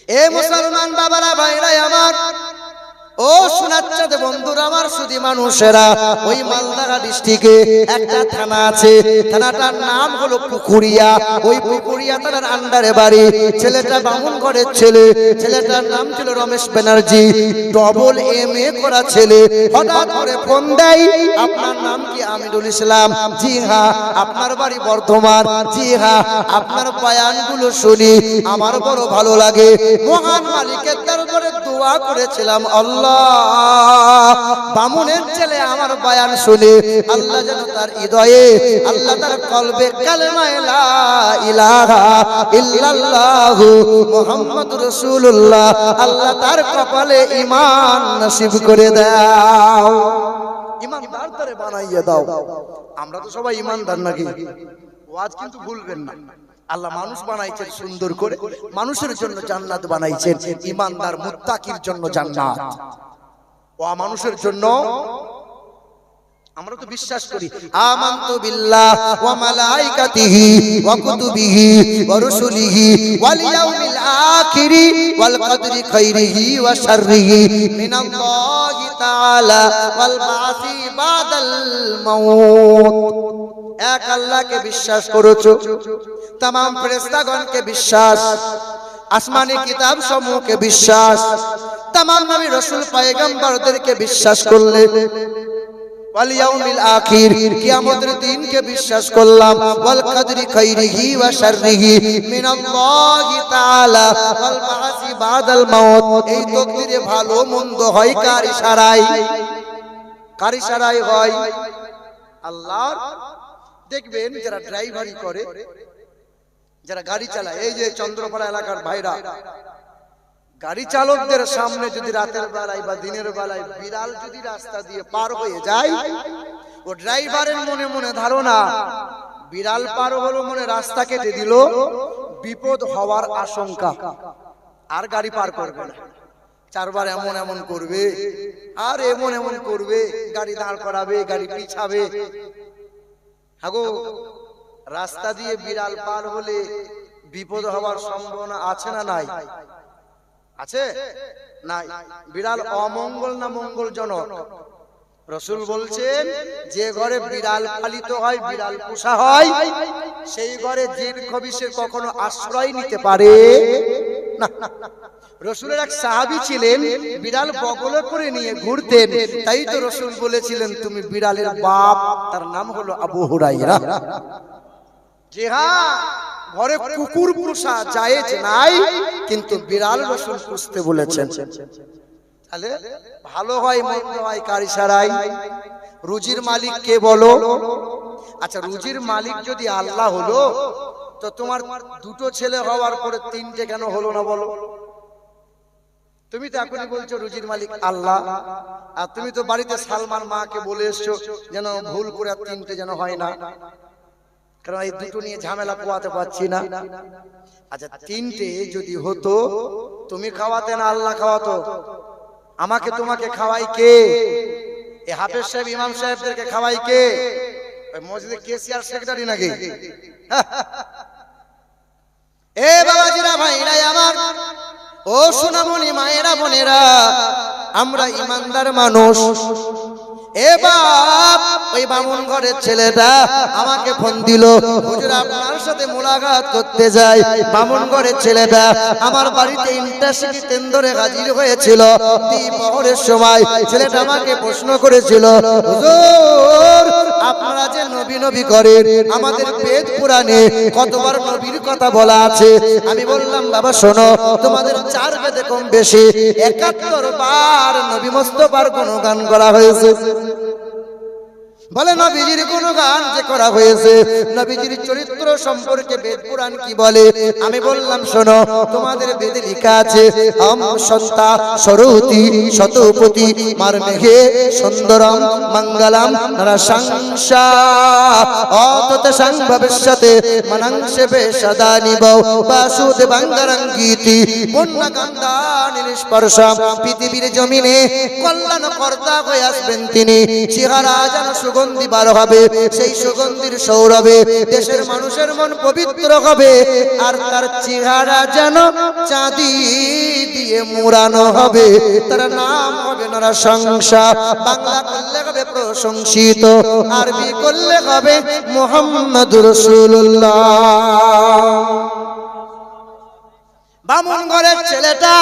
এ মুসলমান বাবারা ভাইরা আমার, ও শোনাচ্ছেন বন্ধুরা আমার, শুধু মানুষেরা, ওই মালদা ডিস্ট্রিক্টে একটা থানা আছে, থানাটার নাম হলো পুকুরিয়া। ওই পুকুরিয়া থানার আন্ডারে বাড়ি। ছেলেটা বামুন ঘরের ছেলে, ছেলেটার নাম ছিল রমেশ ব্যানার্জি, ডবল MA করা ছেলে। হঠাৎ করে ফোন দেয়, আপনার নাম কি? আমিনুল ইসলাম। জি হ্যাঁ। আপনার বাড়ি বর্ধমান? জি হ্যাঁ। আপনার বয়ানগুলো শুনি আমার বড় ভালো লাগে, মহান মালিকের দরবারে দোয়া করেছিলাম, আল্লাহ বামুনের ছেলে আমার বয়ান শুনে আল্লাহ যেন তার হৃদয়ে, আল্লাহ তার কলবে কালেমা লা ইলাহা ইল্লাল্লাহু মুহাম্মাদুর রাসূলুল্লাহ, আল্লাহ তার কপালে ঈমান নসিব করে দাও। ঈমানদার করে বানাইয়ে দাও। আমরা তো সবাই ঈমানদার নাকি? ওয়াজ কিন্তু ভুলবেন না। আল্লাহ মানুষ বানাইছেন সুন্দর করে, মানুষের জন্য জান্নাত বানাইছেন, ঈমানদার মুত্তাকির জন্য জান্নাত, ও মানুষের জন্য। আমরা তো বিশ্বাস করি আমানতু বিল্লাহ ওয়া মালাইকাতিহি ওয়া কুতুবিহি ওয়া রুসুলিহি ওয়াল ইয়াউমিল আখিরি ওয়াল কদরি খাইরিহি ওয়া শাররিহি মিনাল্লাহি তাআলা ওয়াল বাসি বাদাল মাউত। এক আল্লাহকে বিশ্বাস করেছো, तमाम ফেরেশতাগণকে বিশ্বাস, আসমানি কিতাব সমূহকে বিশ্বাস, तमाम নবী রাসূল পয়গম্বরদেরকে বিশ্বাস করলে, ওয়াল ইয়াউমিল আখির কিয়ামতের দিনকে বিশ্বাস করলাম, ওয়াল কদরি খাইরিহি ওয়া শাররিহি মিনাল্লাহি তাআলা ওয়াল বাসি বাদাল মাউত। এই তাকদীরে ভালো মন্দ হয় কার ইশারায়? কার ইশারায় হয়? আল্লাহর। দেখবেন যারা ড্রাইভারি করে, যারা গাড়ি চালায়, এই যে চন্দ্রপাড়া এলাকার ভাইরা, গাড়ি চালকদের সামনে যদি রাতের বেলায় বা দিনের বেলায় বিড়াল যদি রাস্তা দিয়ে পার হয়ে যায়, ও ড্রাইভারের মনে মনে ধারণা বিড়াল পার হলো মনে রাস্তা কেটে দিল, বিপদ হওয়ার আশঙ্কা, আর গাড়ি পার করবে না। চারবার এমন এমন করবে, আর এমন এমন করবে, গাড়ি দাঁড় করাবে, গাড়ি পিছাবে। হাগো, রাস্তা দিয়ে বিড়াল পার হলে বিপদ হওয়ার সম্ভাবনা আছে না নাই? আছে নাই? বিড়াল অমঙ্গল না মঙ্গলজনক? রাসূল বলছেন, যে ঘরে বিড়াল পালিত হয়, বিড়াল পোষা হয়, সেই ঘরে জিন খবিশে কখনো আশ্রয় নিতে পারে না। রাসূলের এক সাহাবী ছিলেন, বিড়াল বগলে করে নিয়ে ঘুরতেন, তাই তো রাসূল বলেছিলেন, তুমি বিড়ালের বাপ। তার নাম হলো আবু হুরায়রা। জি হ্যাঁ, ঘরে কুকুর পোষা জায়েজ নাই, কিন্তু বিড়াল রাসূল পুষতে বলেছেন। তাহলে ভালো হয় মন্দ হয় কার ইশারায়? রুজির মালিক কে বলো? আচ্ছা, রুজির মালিক যদি আল্লাহ হলো, তো তোমার দুটো ছেলে হওয়ার পরে তিনটে কেন হলো না বলো? তুমি তো এখনই বলছো রুজির মালিক আল্লাহ, আর তুমি তো বাড়িতে সালমান মাকে বলে এসছো যেন ভুল করে তিনটে যেন হয় না, কারণ এই দুটো নিয়ে ঝামেলা পোয়াতে পারছি না। আচ্ছা, তিনটে যদি হতো, তুমি খাওয়াতে না আল্লাহ খাওয়াতো? আমাকে তোমাকে খাওয়াই কে? এই হাফেজ সাহেব ইমাম সাহেবদেরকে খাওয়াই কে? ওই মসজিদের কেসিআর সেক্রেটারি নাকি? এ বাবাজিরা ভাইরা আমার, ও সোনামণি মায়েরা বোনেরা, আমরা ইমানদার মানুষ। এ বাপ, ওই বামুন ঘরের ছেলেটা আমাকে ফোন দিল, হুজুর আপনার সাথে মোলাকাত করতে যাই। বামুন ঘরের ছেলেটা আমার বাড়িতে ইন্টারসিটি কেন্দ্রে হাজির হয়েছিল দ্বিপ্রহরের সময়। ছেলেটা আমাকে প্রশ্ন করেছিল, হুজুর আপনারা যে নবী নবী করেন, আমাদের বেদ পুরাণে কতবার নবীর কথা বলা আছে? আমি বললাম, বাবা শোনো, তোমাদের 4 বেদে কম বেশি 71 বার নবী মুস্তাফার গুণগান করা হয়েছে। বলে নবীজির গুণগান যে করা হয়েছে, নবীজির চরিত্র সম্পর্কে বেদ পুরাণ কি বলে? আমি বললাম, শোনো, তোমাদের বেদে লেখা আছে, আম সন্তা সরতি শতপতি মারমেঘে সুন্দরম মঙ্গলম নরসংসা অতত সংভবিষ্যতে মনংসে সদা নিবৌ বাসুদেবাঙ্গরঙ্গীতি পুণ্যগন্ধা নিষ্পর্শম। পৃথিবীর জমিনে কল্যাণ কর্তা হয়ে আসবেন তিনি, চেহারা যেন সুগন্ধি বার হবে, সেই সুগন্ধির সৌরভে দেশের মানুষের মন পবিত্র হবে, আর তার চেহারা যেন চাঁদি দিয়ে মুড়ানো হবে, তার নাম হবে নরসংসা। বাংলা করলে হবে প্রশংসিত, আরবি করলে হবে মুহাম্মাদুর রাসূলুল্লাহ। বামুন ঘরের ছেলেটা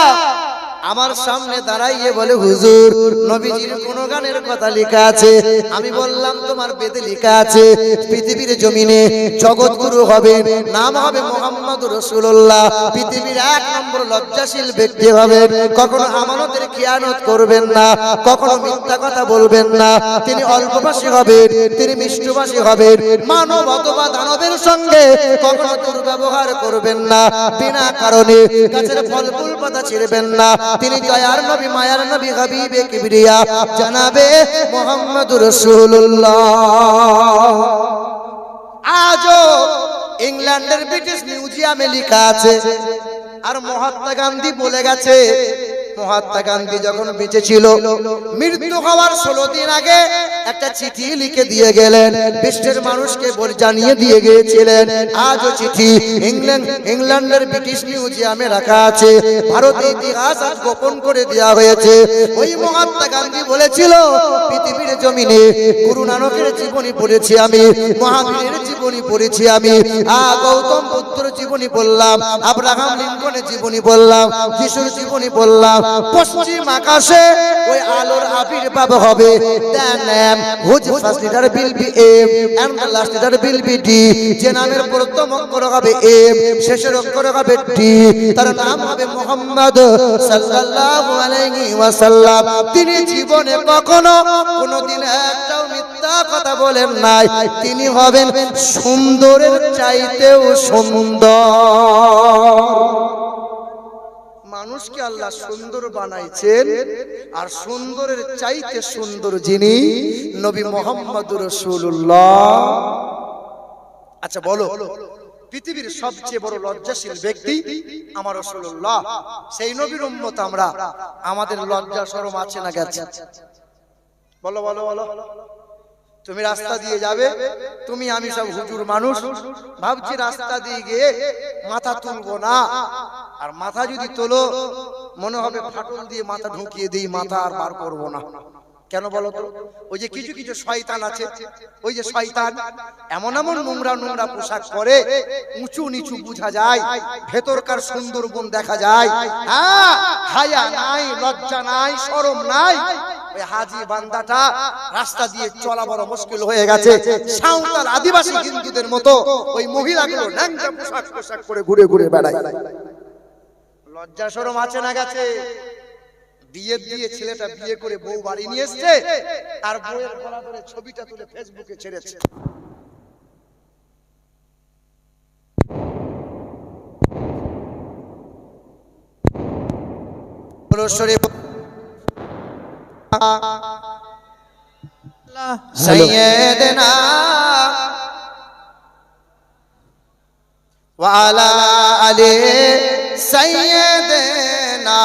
আমার সামনে দাঁড়াইয়ে বলে, হুজুর নবীজির কোন গানের কথা লেখা আছে? আমি বললাম, তোমার বেদে লেখা আছে পৃথিবীর জমিনে জগৎগুরু হবে, নাম হবে মুহাম্মাদুর রাসূলুল্লাহ, পৃথিবীর 1 নম্বর লজ্জাশীল ব্যক্তি হবেন, কখনো আমানতের খিয়ানত করবেন না, কখনো মিথ্যা কথা বলবেন না, তিনি অল্পভাষী হবেন, তিনি মিষ্টভাষী হবেন, মানব অথবা দানবের সঙ্গে কখনো দুর্ব্যবহার করবেন না, বিনা কারণে গাছের ফল ফুল পাতা ছিঁড়বেন না, তিনি দয়ার নবী, মায়ার নবী, হাবিবে কিবরিয়া জানাবে মুহাম্মাদুর রাসূলুল্লাহ। আজও ইংল্যান্ডের ব্রিটিশ মিউজিয়ামে লেখা আছে, আর মহাত্মা গান্ধী বলে গেছে, মহাত্মা গান্ধী যখন বেঁচে ছিল, মৃত্যু হওয়ার 16 দিন আগে একটা চিঠি লিখে দিয়ে গেলেন, বিশ্বের মানুষকে জানিয়ে দিয়ে গিয়েছিলেন। আজও চিঠি ইংল্যান্ডের ব্রিটিশ মিউজিয়ামে রাখা আছে, ভারতের ইতিহাস আজ গোপন করে দেওয়া হয়েছে। ওই মহাত্মা গান্ধী বলেছিল, পৃথিবীর জমিনে গুরু নানকের জীবনী পড়েছি আমি, মহাবীরের জীবনী পড়েছি আমি, গৌতম বুদ্ধের জীবনী বললাম, আব্রাহাম লিঙ্কনের জীবনী বললাম, যিশুর জীবনী বললাম। পশ্চিম আকাশে ওই আলোর আবির্ভাব হবে, whose first letter will be M and the last letter will be D, যে নামের প্রথম অক্ষর হবে M, শেষের অক্ষর হবে D, তার নাম হবে মুহাম্মদ সাল্লাল্লাহু আলাইহি ওয়াসাল্লাম। তিনি জীবনে কখনো কোনোদিন একটাও মিথ্যা কথা বলেন নাই, তিনি হবেন সুন্দরের চাইতেও সুন্দর। মানুষকে আল্লাহ সুন্দর বানাইছেন, আর সুন্দরের চাইতে সুন্দর যিনি, নবী মুহাম্মাদুর রাসূলুল্লাহ। আচ্ছা বলো, পৃথিবীর সবচেয়ে বড় লজ্জাশীল ব্যক্তি আমার রাসূলুল্লাহ, সেই নবীর উম্মত আমরা, আমাদের লজ্জা শরম আছে না গেছে? বলো বলো বলো। তুমি রাস্তা দিয়ে যাবে, তুমি আমি সব হুজুর মানুষ, ভাবছি রাস্তা দিয়ে গিয়ে মাথা তুলবো না, আর মাথা যদি তোলো মনে হবে ফাটল দিয়ে মাথা ঢুকিয়ে দিই, মাথা আর বার করবো না। কেন বলো তো? ওই যে কিছু কিছু শয়তান আছে, ওই যে শয়তান এমন এমন নোংরা নোংরা পোশাক পরে, উঁচু নিচু বোঝা যায়, ভেতরকার সুন্দরবন দেখা যায়, হ্যাঁ, হায়া নাই, লজ্জা নাই, শরম নাই। ওই হাজি বান্দাটা রাস্তা দিয়ে চলা বড় মুশকিল হয়ে গেছে, সাঁওতাল আদিবাসী হিন্দুদের মতো ওই মহিলাগুলো ন্যাংটা পোশাক করে ঘুরে ঘুরে বেড়ায়। লজ্জা শরম আছে না গেছে? বিয়ে দিয়ে ছেলেটা বিয়ে করে বউ বাড়ি নিয়ে এসছে, আর বউয়ের গলা ধরে ছবিটা তুলে ফেসবুকে ছেড়েছে। সাইয়্যিদনা ওয়া আলা আলি সাইয়্যিদনা।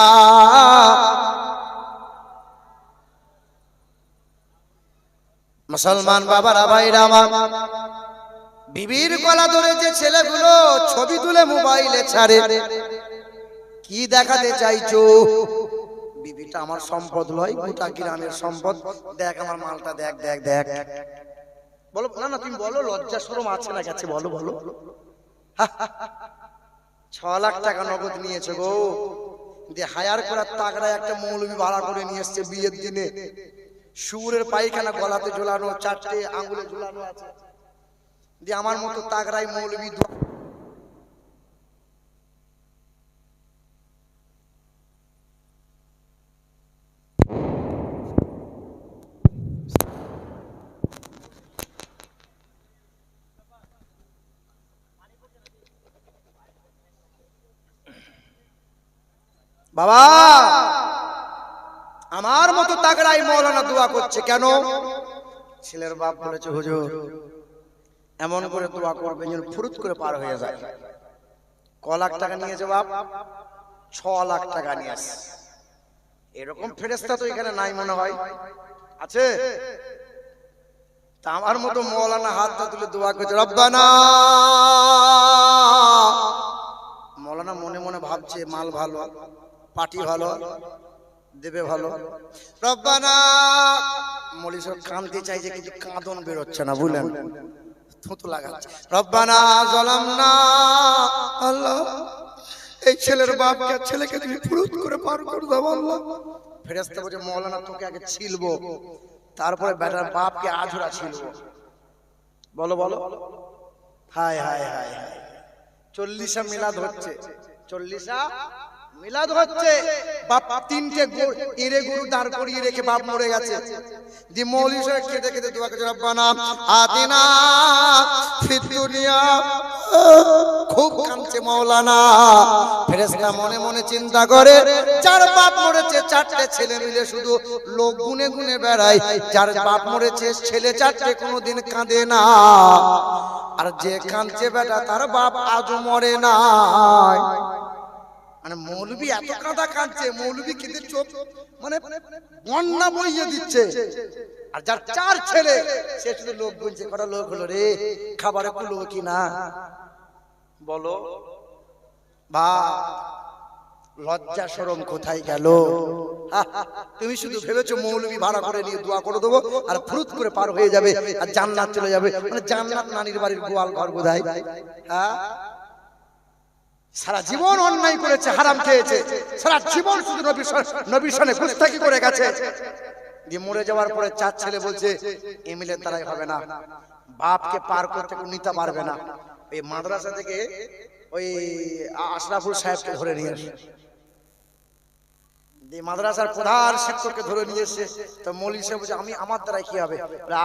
মুসলমান বাবারা, ভাইরা আমার, বিবির গলা ধরে যে ছেলেগুলো ছবি তুলে মোবাইলে ছাড়ে, কি দেখাতে চাইছো? বিবিটা আমার সম্পদ নয়, গোটা গ্রামের সম্পদ, দেখ আমার মালটা, দেখ দেখ দেখ। বলো না না, তুমি বলো, লজ্জা শরম আছে না গেছে? বলো বলো। 6 লাখ টাকা নগদ নিয়েছে গো, দিয়ে হায়ার করার তাগড়া একটা মৌলবি ভাড়া করে নিয়ে এসছে বিয়ের দিনে। শুয়োরের পায়খানা গলাতে ঝোলানো, 4টে আঙ্গুলে ঝোলানো আছে, দিয়ে আমার মতো তাগড়াই মৌলবি বাবা, আমার মতো তাগড়াই মৌলানা দোয়া করছে কেন? ছেলের বাপ বলেছে, হুজুর এমন করে দোয়া করবেন যেন ফুরুত করে পার হয়ে যায়। ক লাখ টাকা নিয়েছে বাপ? 6 লাখ টাকা নিয়েছে। এরকম ফেরেশতা তো এখানে নাই মনে হয়, আছে? তা আমার মতো মৌলানা হাতটা তুলে দোয়া করছে, রব্বানা। মৌলানা মনে মনে ভাবছে মাল ভালো, পাটি ভালো, দেবে ভালো। রব্বানা মৌলী সব কাঁদতে চাইছে কিন্তু কাঁদন বেরোচ্ছে না, বুঝলেন, থুতু লাগাচ্ছে। রব্বানা যালামনা, আল্লাহ এই ছেলের বাপকে ছেলেকে তুমি ফুরুত করে পার করে দাও আল্লাহ। ফেরেশতা বলে মৌলানা তোকে আগে ছিলবো, তারপরে বেটার বাপকে আধুরা ছিলবো। বলো বলো, হায় হায় হায় হায়, 40 মিলাদ হচ্ছে, 40 মিলাদ হচ্ছে। বাপ 3টে এরে গরু দাঁড় করিয়ে রেখে বাপ মরে গেছে। দি মৌলী সাহেব কেঁদে কেঁদে দোয়া করছে, রব্বানা আতিনা ফিদ দুনিয়া। খুব কাঁদছে মৌলানা। ফেরেশতা মনে মনে চিন্তা করে, যার বাপ মরেছে 4টে ছেলে মিলে শুধু লোক গুনে গুনে বেড়ায়, যার বাপ মরেছে ছেলে 4টে কোনোদিন কাঁদে না, আর যে কাঁদছে বেটা তার বাপ আজও মরে না। মানে মৌলবি এত কাঁদা কাঁদছে, মৌলবি কেঁদে চোখ মানে বন্যা বইয়ে দিচ্ছে। আর যার 4 ছেলে সে শুধু লোক গুনছে, কটা লোক হলো রে, খাবারে কুলো কি না বলো। বা লজ্জা শরম কোথায় গেল? তুমি শুধু ভেবেছো মৌলবি ভাড়া করে নিয়ে দোয়া করে দেবো আর ফুরুত করে পার হয়ে যাবে আর জান্নাত চলে যাবে। মানে জান্নাত নানির বাড়ির গোয়াল ঘর বোধহয়। হ্যাঁ, সারা জীবন অন্যায় করেছে, হারাম খেয়েছে, সারা জীবন শুধু নবীর সনে গুস্তাখি করে গেছে। দিয়ে মরে যাওয়ার পরে 4 ছেলে বলছে এমিলের দ্বারাই হবে না, বাপকে পার করতে নিতে পারবে না। এই মাদ্রাসা থেকে ওই আশরাফুল সাহেবকে ধরে নিয়ে আসে, মাদ্রাসার প্রধান শিক্ষককে ধরে নিয়ে এসে। তো মৌলভী সাহেব বলছে আমি আমার দ্বারাই কি হবে?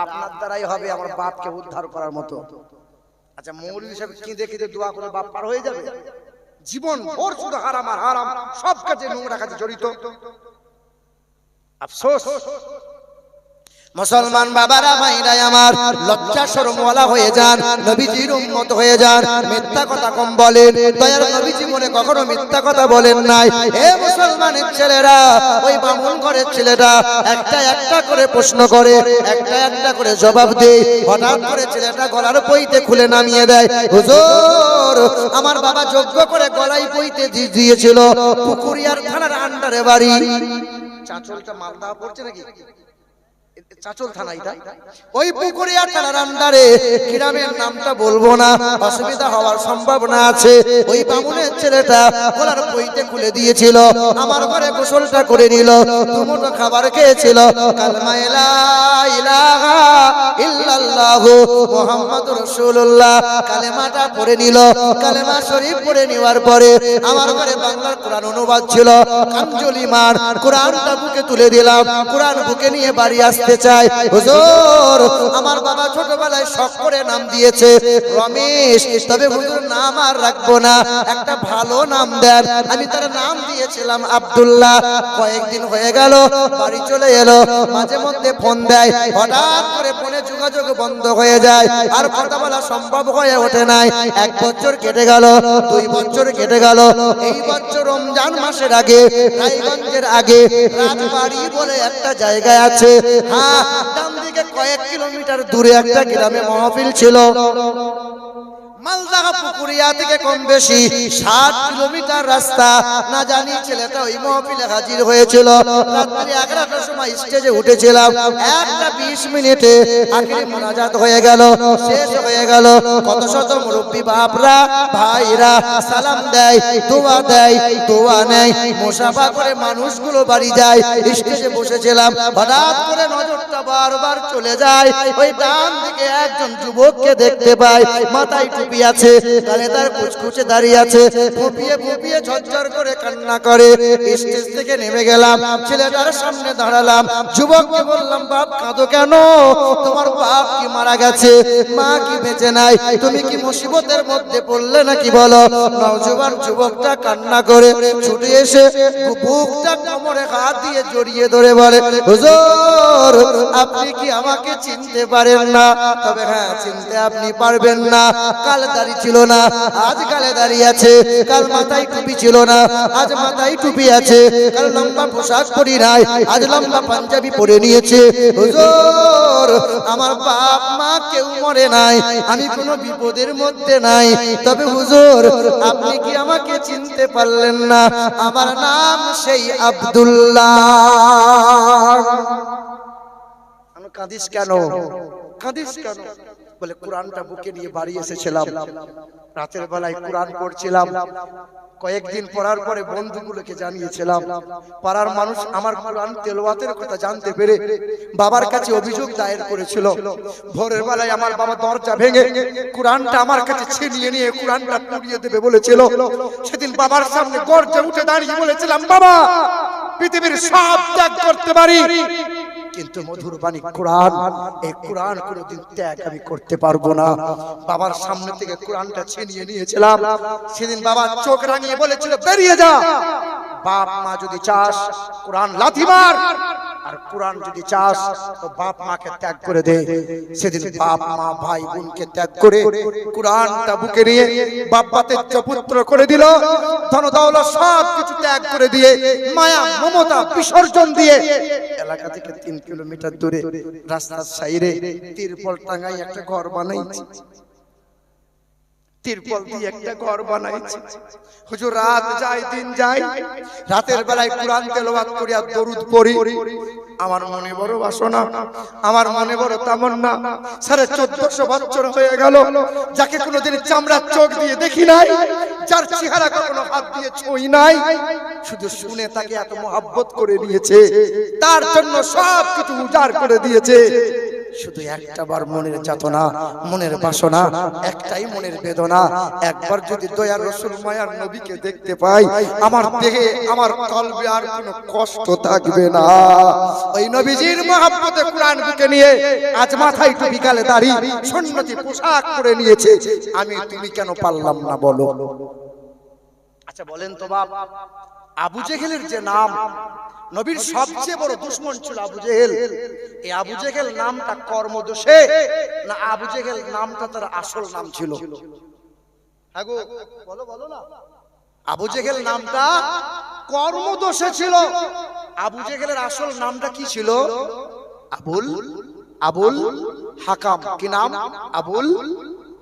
আপনার দ্বারাই হবে আমার বাপকে উদ্ধার করার মতো। আচ্ছা, মৌলভী সাহেব কেঁদে কেঁদে দোয়া করে বাপ পার হয়ে যাবে? জীবন ভোর শুধু হারাম আর হারাম, সব কাজে নোংরা কাজে জড়িত। আফসোস মুসলমান বাবারা ভাইরা আমার, লজ্জা শরমওয়ালা হয়ে যান, নবীজির উম্মত হয়ে যান, মিথ্যা কথা কম বলেন। দয়ার নবীজি মনে কখনো মিথ্যা কথা বলেন নাই। হে মুসলমানের ছেলেরা, ওই বামুন ঘরের ছেলেটা একটা একটা করে প্রশ্ন করে, একটা একটা করে জবাব দেয়। হঠাৎ করে ছেলেটা গলার পইতে খুলে নামিয়ে দেয়, হুজুর আমার বাবা যজ্ঞ করে গলায় পইতে দিয়েছিল, পুকুরিয়ার থানার আন্ডারে বাড়ি। চাঁচলটা মালদা পড়ছে নাকি? চাঁচল থানা এটা। ওই পুকুরিয়া থানার আন্ডারে, গ্রামের নামটা বলবো না, অসুবিধা হওয়ার সম্ভাবনা আছে। ওই বামুনের ছেলেটা গলার পইতে খুলে দিয়েছিল, আমার ঘরে গোসলটা করে নিল, দুমুঠো খাবার খেয়েছিল, কালেমা লা ইলাহা ইল্লাল্লাহু মুহাম্মাদুর রাসূলুল্লাহ কালেমাটা পড়ে নিল। কালেমা শরীফ পড়ে নেওয়ার পরে আমার ঘরে বাংলার কোরআন অনুবাদ ছিল, কাঞ্জলি মান কোরআনটা বুকে তুলে দিলাম। কোরআন বুকে নিয়ে বাড়ি আসতে চাই। হুজুর আমার বাবা ছোটবেলায় শখ করে নাম দিয়েছে রমেশ, তবে হুজুর নাম আর রাখবো না, একটা ভালো নাম দেন। আমি তার নাম দিয়েছিলাম আব্দুল্লাহ। কয়েকদিন হয়ে গেল, বাড়ি চলে এলো, মাঝে মধ্যে ফোন দেয়, হঠাৎ করে ফোনে যোগাযোগ বন্ধ হয়ে যায়, আর কথা বলা সম্ভব হয়ে ওঠে নাই। 1 বছর কেটে গেল, 2 বছর কেটে গেল। এই বছর রমজান মাসের আগে, রায়গঞ্জের আগে রাজবাড়ি বলে একটা জায়গায় আছে, হ্যাঁ ডান দিকে কয়েক কিলোমিটার দূরে একটা গ্রামে মাহফিল ছিল। মালদা পুকুরিয়া থেকে কম বেশি 60 কিলোমিটার রাস্তা। না জানি ছেলেটা ওই মাহফিলে হাজির হয়েছিল। রাত্রি 11টার সময় স্টেজে উঠেছিলাম, 1:20 মিনিটে আখিরি মোনাজাত হয়ে গেল, শেষ হয়ে গেল। কত শত মুরব্বি বাপরা ভাইরা সালাম দেয়, দোয়া দেয়, দোয়া নেয়, মুসাফা করে মানুষগুলো বাড়ি যায়। স্টেজে বসেছিলাম, হঠাৎ করে নজরটা বারবার চলে যায়, ওই ডান দিকে একজন যুবককে দেখতে পাই, মাথায় টুপি আছে, গালে তার কুচকুচে দাঁড়িয়ে আছে, ফুপিয়ে ফুপিয়ে ঝরঝর করে কান্না করে। স্টেজ থেকে নেমে গেলাম, ছেলেটার সামনে দাঁড়ালাম, যুবককে বললাম বাপ কাঁদো কেন? তোমার বাপ কি মারা গেছে? মা কি বেঁচে নাই? তুমি কি মুসিবতের মধ্যে পড়লে নাকি বলো? নওজোয়ান যুবকটা কান্না করে ছুটে এসে বুকটা কোমরে হাত দিয়ে জড়িয়ে ধরে বলে, হুজুর আপনি কি আমাকে চিনতে পারেন না? তবে হ্যাঁ চিনতে আপনি পারবেন না, কাল দাড়ি ছিল না, আজ গালে দাড়ি আছে। কাল মাথায় টুপি ছিল না, আজ মাথায় টুপি আছে। কাল লম্বা পোশাক পরি নাই, আজ লম্বা পাঞ্জাবি পরে নিয়েছে। হুজুর, আমার বাপ মা কেউ মরে নাই, আমি কোনো বিপদের মধ্যে নাই। তবে হুজুর, আপনি কি আমাকে চিনতে পারলেন না? আমার নাম সেই আব্দুল্লাহ। কাঁদিস কেন? কাঁদিস কেন? বলে কোরআনটা বুকে নিয়ে বাড়ি এসেছিলাম, রাতের বেলায় কোরআন পড়ছিলাম। কয়েকদিন পড়ার পরে বন্ধুগুলোকে জানিয়েছিলাম। পাড়ার মানুষ আমার কোরআন তেলাওয়াতের কথা জানতে পেরে বাবার কাছে অভিযোগ দায়ের করেছিল। ভোরের বেলায় আমার বাবা দরজা ভেঙে কোরআনটা আমার কাছে ছিনিয়ে নিয়ে কোরআনটা পুড়িয়ে দেবে বলেছিল। সেদিন বাবার সামনে গর্জে উঠে দাঁড়িয়ে বলেছিলাম, বাবা, পৃথিবীর সব ত্যাগ করতে পারি, কিন্তু মধুর বাণী কোরআন, এই কোরআন কোনদিন ত্যাগ আমি করতে পারবো না। বাবার সামনে থেকে কোরআনটা ছিনিয়ে নিয়েছিলাম। সেদিন বাবা চোখ রাঙিয়ে বলেছিল, বেরিয়ে যা। বাপ মা যদি চাস কোরআন লাথি মার, আর কোরআন যদি চাস তো বাপ মাকে ত্যাগ করে দে। সেদিন বাপ মা ভাই বোনকে ত্যাগ করে কোরআনটা বুকে নিয়ে বাবা তেজ পুত্র করে দিল। ধন দৌলত সব কিছু ত্যাগ করে দিয়ে মায়া মমতা বিসর্জন দিয়ে এলাকা থেকে 3 কিলোমিটার দূরে রাস্তার সাইডে তিরপল টাঙাই একটা ঘর বানাইছে। তিরপল দিয়ে একটা ঘর বানাইছে। হুজুর, রাত যায় দিন যায়, রাতের বেলায় কোরআন তেলাওয়াত করি আর দরুদ পড়ি। আমার মনে বড় বাসনা, আমার মনে বড় তামান্না। 1450 বছর হয়ে গেল, যাকে কোনোদিন চামড়ার চোখ দিয়ে দেখি নাই, যার চেহারা কখনো হাত দিয়ে ছুঁই নাই, শুধু শুনে তাকে এত মোহাব্বত করে নিয়েছে, তার জন্য সব কিছু উজাড় করে দিয়েছে। শুধু একটাবার মনের যাতনা, মনের বাসনা, একটাই মনের বেদনা, একবার যদি দয়ার রাসূল মায়ার নবীকে দেখতে পাই, আমার দেহে আমার কলবে আর কোনো কষ্ট থাকবে না। ওই নবীজির মহব্বতে কোরআন বুকে নিয়ে আজ মাথায় টুপি, গালে দাড়ি, সুন্নতি পোশাক পরে নিয়েছে। আমি তুমি কেন পারলাম না বলো? আচ্ছা বলেন তো বাপ, আবু জেহেলের যে নাম, নবীর সবচেয়ে বড় দুশমন ছিল আবু জেহেল। এই আবু জেহেল নামটা কর্মদোষে না আবু জেহেল নামটা তার আসল নাম ছিল? হ্যাঁ গো, বলো বলো না। আবু জেহেল নামটা কর্মদোষে ছিল। আবু জেহেলের আসল নামটা কি ছিল? আবুল হাকাম। কি নাম? আবুল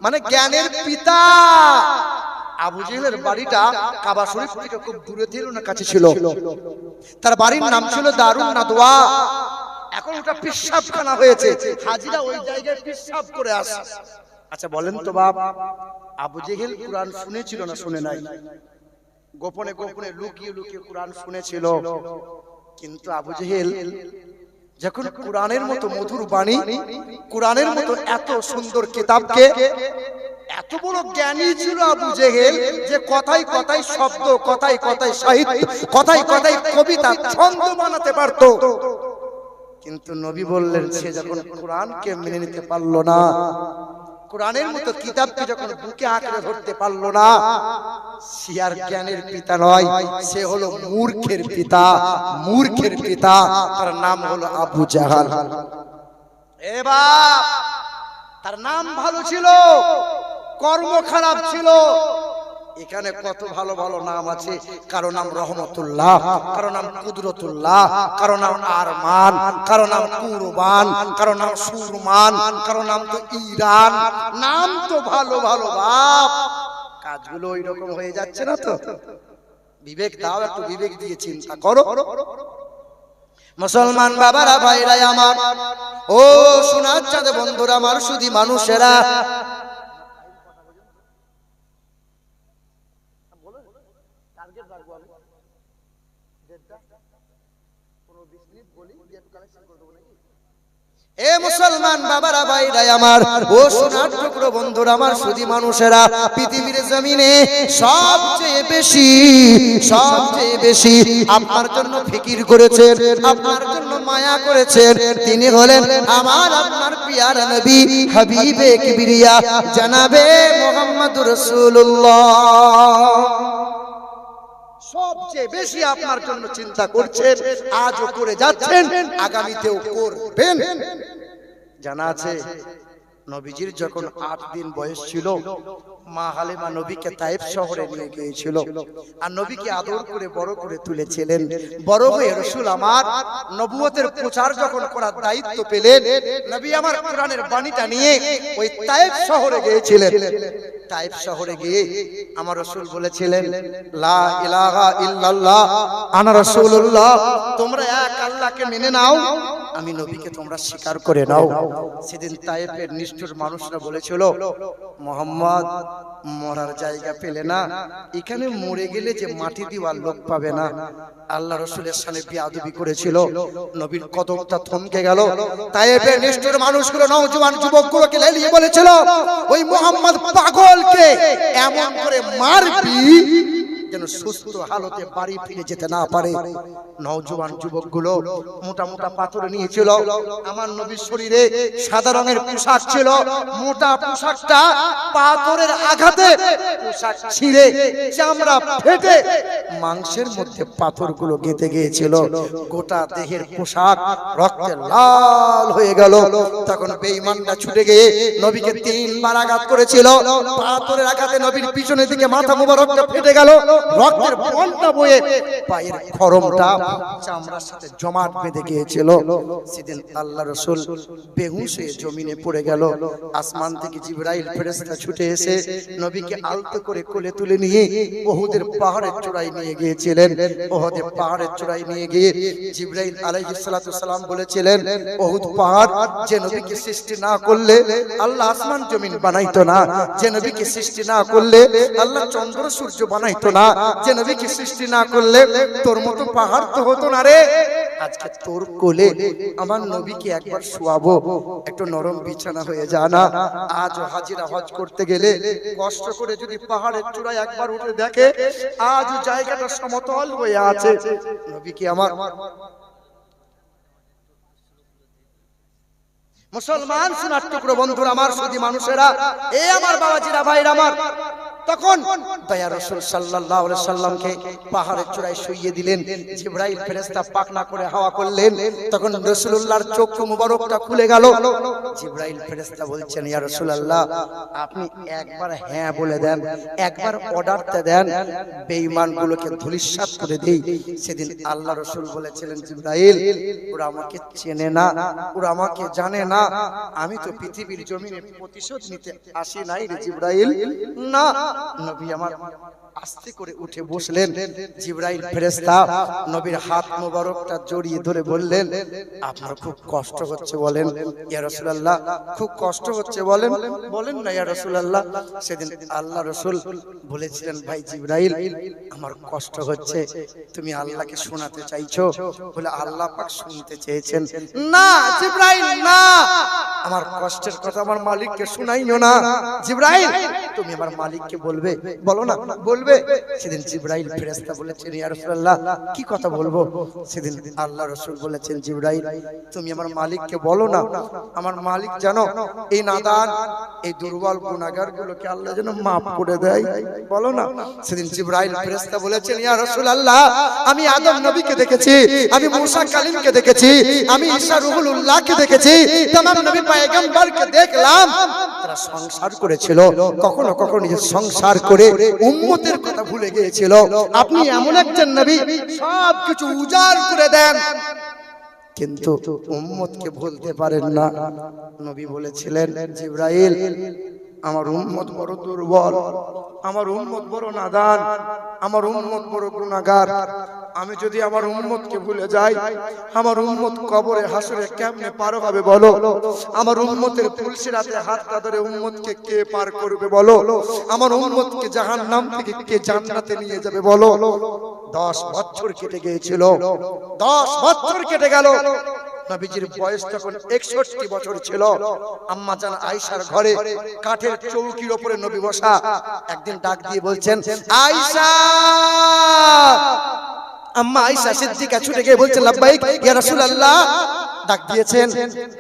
মানে জ্ঞানের পিতা। আবু জেহেলের বাড়িটা কাবা শরীফ থেকে খুব দূরে ছিল না কাছে ছিল। তার বাড়ির নাম ছিল দারুন নাদওয়া। এখন ওটা পেশাবখানা হয়েছে, হাজিরা ওই জায়গায় পেশাব করে আসে। আচ্ছা বলেন তো বাপ, আবু জেহেল কোরআন শুনেছিল না শুনে নাই? গোপনে গোপনে লুকিয়ে লুকিয়ে কোরআন শুনেছিল। কিন্তু আবু জেহেল যখন কোরআনের মতো মধুর বাণী, কোরআনের মতো এত সুন্দর কিতাবকে, এত বড় জ্ঞানী ছিল আবু জেহেল যে কথায় কথায় শব্দ, কথায় কথায় সাহিত্য, কথায় কথায় কবিতা, ছন্দ বানাতে পারতো। কিন্তু নবী বললেন, সে যখন কোরআনকে মেনে নিতে পারলো না, কোরআনের মতো কিতাবকে যখন বুকে আঁকড়ে ধরতে পারলো না, সে আর জ্ঞানের পিতা নয়, সে হলো মূর্খের পিতা। মূর্খের পিতা, তার নাম হলো আবু জাহাল। এ বাপ, তার নাম ভালো ছিল, কর্ম খারাপ ছিল। এখানে কত ভালো ভালো নাম আছে। কারো নাম রহমতুল্লাহ, কারো নাম কুদরতুল্লাহ, কারো নাম আরমান, কারো নাম কুরবান, কারো নাম সুরমান, কারো নাম তো ইরান। নাম তো ভালো ভালো বাপ, কাজগুলো ওই রকম হয়ে যাচ্ছে না তো? বিবেক দাও, একটু বিবেক দিয়ে চিন্তা করো। মুসলমান বাবারা, ভাইরা আমার, ও সোনার চাঁদ বন্ধুরা আমার, শুধু মানুষেরা, এ মুসলমান বাবারা, ভাইরা আমার, ও সোনার টুকরো বন্ধুরা আমার, শুধু মানুষেরা, পৃথিবীর জমিনে সবচেয়ে বেশি আপনার জন্য ফিকির করেছেন, আপনার জন্য মায়া করেছেন, তিনি হলেন আমার আপনার পিয়ারা নবী, হাবিবে কিবরিয়া, জনাবে মুহাম্মদুর রাসূলুল্লাহ। সবচেয়ে বেশি আপনার জন্য চিন্তা করছেন, আজও করে যাচ্ছেন, আগামীতেও করবেন। জানা আছে নবীজির যখন 8 দিন বয়স ছিল, মা হালিমা নবীকে তায়েফ শহরে নিয়ে গিয়েছিল আর নবীকে আদর করে বড় করে তুলেছিলেন। বড় হয়ে রাসূল আমার নবুয়তের প্রচার যখন করার দায়িত্ব পেলেন, নবী আমার কোরআনের বাণীটা নিয়ে ওই তায়েফ শহরে গিয়েছিলেন। তায়েফ শহরে গিয়ে আমার রাসূল বলেছিলেন, লা ইলাহা ইল্লাল্লাহ আনা রাসূলুল্লাহ, তোমরা এক আল্লাহকে মেনে নাও, আমি নবীকে তোমরা স্বীকার করে নাও। সেদিন তায়েফের নিষ্ঠুর মানুষরা বলেছিল, মুহাম্মদ মরার জায়গা পেলে না, এখানে মরে গেলে যে মাটি দেওয়ার লোক পাবে না। আল্লাহ রাসূলের সামনে বেয়াদবি করেছিল, নবীর কদমটা থমকে গেল। তায়েফের নিষ্ঠুর মানুষগুলো নওজোয়ান যুবকগুলোকে লেলিয়ে বলেছিল, ওই মুহাম্মদ পাগলকে এমন করে মারবি যেন সুস্থ হালতে বাড়ি ফিরে যেতে না পারে। নওজোয়ান যুবকগুলো মোটা মোটা পাথর নিয়েছিল। আমার নবীর শরীরে সাদা রঙের পোশাক ছিল, মোটা পোশাকটা পাথরের আঘাতে পোশাক ছিঁড়ে চামড়া ফেটে মাংসের মধ্যে পাথরগুলো গেঁথে গিয়েছিল। গোটা দেহের পোশাক রক্তে লাল হয়ে গেল। তখন বেঈমানরা ছুটে গিয়ে নবীকে 3 বার আঘাত করেছিল। পাথরের আঘাতে নবীর পিছনের দিকে মাথা মোবারকটা ফেটে গেল, রক্তের বন্যা বয়ে পায়ের খরমটা চামড়ার সাথে জমাট বেঁধে গিয়েছিল। সেদিন আল্লাহ রাসূল বেহুশ হয়ে জমিনে পড়ে গেল। আসমান থেকে জিবরাইল ফেরেশতা ছুটে এসে নবীকে আলতো করে কোলে তুলে নিয়ে উহুদের পাহাড়ের চূড়ায় নিয়ে গিয়েছিলেন। উহুদের পাহাড়ের চূড়ায় নিয়ে গিয়ে জিবরাইল আলাইহিস সালাতু সালাম বলেছিলেন, উহুদ পাহাড় যে নবীকে সৃষ্টি না করলে আল্লাহ আসমান জমিন বানাইতো না, যে নবীকে সৃষ্টি না করলে আল্লাহ চন্দ্র সূর্য বানাইতো না, যে নবীকে সৃষ্টি না করলে তোর মতো পাহাড় তো হতো না রে। আজকে তোর কোলে আমার নবীকে একবার শোয়াবো, একটু নরম বিছানা হয়ে যা না। আজ হাজিরা হজ করতে গেলে কষ্ট করে যদি পাহাড়ের চূড়ায় একবার উঠে দেখে আজ জায়গাটা সমতল হয়ে আছে। নবীকে আমার মুসলমান সোনার টুকরো বন্ধুরা আমার, সুধী মানুষেরা, এ আমার বাবাজিরা ভাইরা আমার, তখন দয়া রাসূল সাল্লাল্লাহু আলাইহি সাল্লামকে পাহাড়ের চূড়ায় শুইয়ে দিলেন। জিবরাইল ফেরেশতা পাখনা করে হাওয়া করলেন। তখন রাসূলুল্লাহর চক্ষু মুবারকটা খুলে গেল। জিবরাইল ফেরেশতা বলছেন, ইয়া রাসূলুল্লাহ, আপনি একবার হ্যাঁ বলে দেন, একবার অর্ডারতে দেন, বেঈমানগুলোকে ধূলিসাৎ করে দেই। সেদিন আল্লাহ রাসূল বলেছিলেন, জিবরাইল, ওরা আমাকে চেনে না, ওরা আমাকে জানে না, আমি তো পৃথিবীর জমিনে প্রতিশোধ নিতে আসি নাই রে জিবরাইল। না। নবী আমার আস্তে করে উঠে বসলেন। জিবরাইল ফেরেশতা নবীর হাত মোবারকটা জড়িয়ে ধরে বললেন, আপনার খুব কষ্ট হচ্ছে বলেন? ইয়া রাসূলুল্লাহ, খুব কষ্ট হচ্ছে বলেন? বলেন না ইয়া রাসূলুল্লাহ। সেদিন আল্লাহ রাসূল বলেছিলেন, ভাই জিবরাইল, আমার কষ্ট হচ্ছে, তুমি আল্লাহকে শোনাতে চাইছো? বলে আল্লাহ পাক শুনতে চেয়েছেন। না জিবরাইল, না, আমার কষ্টের কথা আমার মালিককে শোনাইও না। জিবরাইল, তুমি আমার মালিককে বলবে, বলো না, বলবে। সেদিন জিবরাইল ফেরেশতা বলেছেন, ইয়া রাসূলুল্লাহ, কি কথা বলবো? সেদিন আল্লাহ রাসূল বলেছেন, জিবরাইল, তুমি আমার মালিককে বলো না, আমার মালিক জানো এই নাদান, এই দুর্বল গুনাহগারগুলোকে আল্লাহ যেন maaf করে দেয়, বলো না। সেদিন জিবরাইল ফেরেশতা বলেছেন, ইয়া রাসূলুল্লাহ, আমি আদম নবীকে দেখেছি, আমি মুসা কালিমকে দেখেছি, আমি ঈসা রুহুল্লাহকে দেখেছি, तमाम নবী পয়গম্বরকে দেখলাম, তারা সংসার করেছিল, কখনো কখনো নিজের সংসার করে উম্মতের কথা ভুলে গিয়েছিল। আপনি এমন একজন নবী, সবকিছু উজাড় করে দেন, কিন্তু উম্মতকে ভুলতে পারেন না। নবী বলেছিলেন, জিবরাইল, আমার উম্মত বড় দুর্বল, আমার উম্মত বড় নাদান, আমার উম্মত বড় গুনাহগার। আমি যদি আমার উম্মতকে ভুলে যাই, আমার উম্মত কবরে হাসরে কেমনে পার হবে বলো? আমার উম্মতের পুলসিরাতে হাতটা ধরে উম্মতকে কে পার করবে বলো? আমার উম্মতকে জাহান্নাম থেকে কে জান্নাতে নিয়ে যাবে বলো? 10 বছর কেটে গিয়েছিল, 10 বছর কেটে গেল। নবীজির বয়স তখন 61 বছর ছিল। আম্মা জান আয়েশার ঘরে কাঠের চৌকির উপরে নবী বসা। একদিন ডাক দিয়ে বলছেন, আয়েশা। আম্মা আয়েশা সিদ্দিকা ছুটে গিয়ে বলছেন, লাব্বাইক ইয়া রাসূলুল্লাহ। ডাক দিয়েছেন,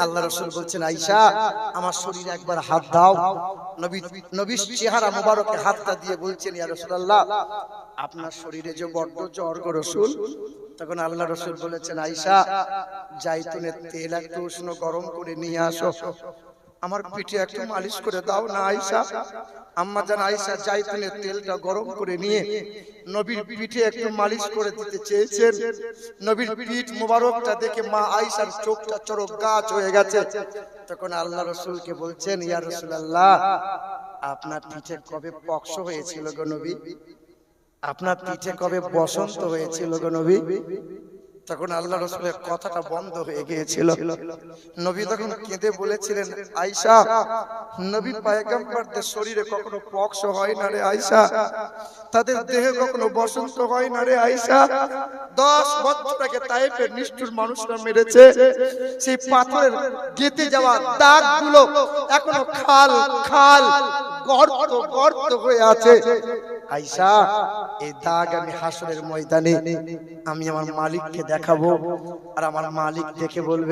আল্লাহ রাসূল বলছেন, আয়েশা, আমার শরীরে একবার হাত দাও। নবী চেহারা মোবারকে হাতটা দিয়ে বলছেন, ইয়া রাসূলুল্লাহ, আপনার শরীরে যে বড্ড জ্বর গো রাসূল। তখন আল্লাহ রাসূল বলেছেন, আয়েশা, জাইতুনের তেল একটু উষ্ণ গরম করে নিয়ে আসো। আমার পিঠে একটু মালিশ করে দাও না আয়েশা। আম্মা জান আয়েশা জাইতুনের তেলটা গরম করে নিয়ে নবীর পিঠে একটু মালিশ করে দিতে চেয়েছেন। নবীর পিঠ মোবারকটা দেখে মা আয়েশার চোখটা চড়ক গাছ হয়ে গেছে। তখন আল্লাহ রাসূলকে বলছেন, ইয়া রাসূলুল্লাহ, আপনার পিঠে কবে পক্ষ হয়েছিল গো নবী? আপনার পিঠে কবে বসন্ত হয়েছিল গো নবী? তখন আল্লাহ রাসূলের কথাটা বন্ধ হয়ে গিয়েছিল। নবী তখন কেঁদে বলেছিলেন, আয়েশা, নবী পয়গম্বরদের শরীরে কখনো পক্ষ হয় না রে আয়েশা, তাদের দেহে কখনো বসন্ত হয় না রে আয়েশা। 10 বছর আগে তায়েফের নিষ্ঠুর মানুষরা মেরেছে, সেই পাথরের গেঁথে যাওয়া দাগগুলো এখনো খাল খাল গর্ত গর্ত হয়ে আছে। আয়েশা, এই দাগ আমি হাসরের ময়দানে আমি আমার মালিককে দেখাবো, আর আমার মালিক দেখে বলবে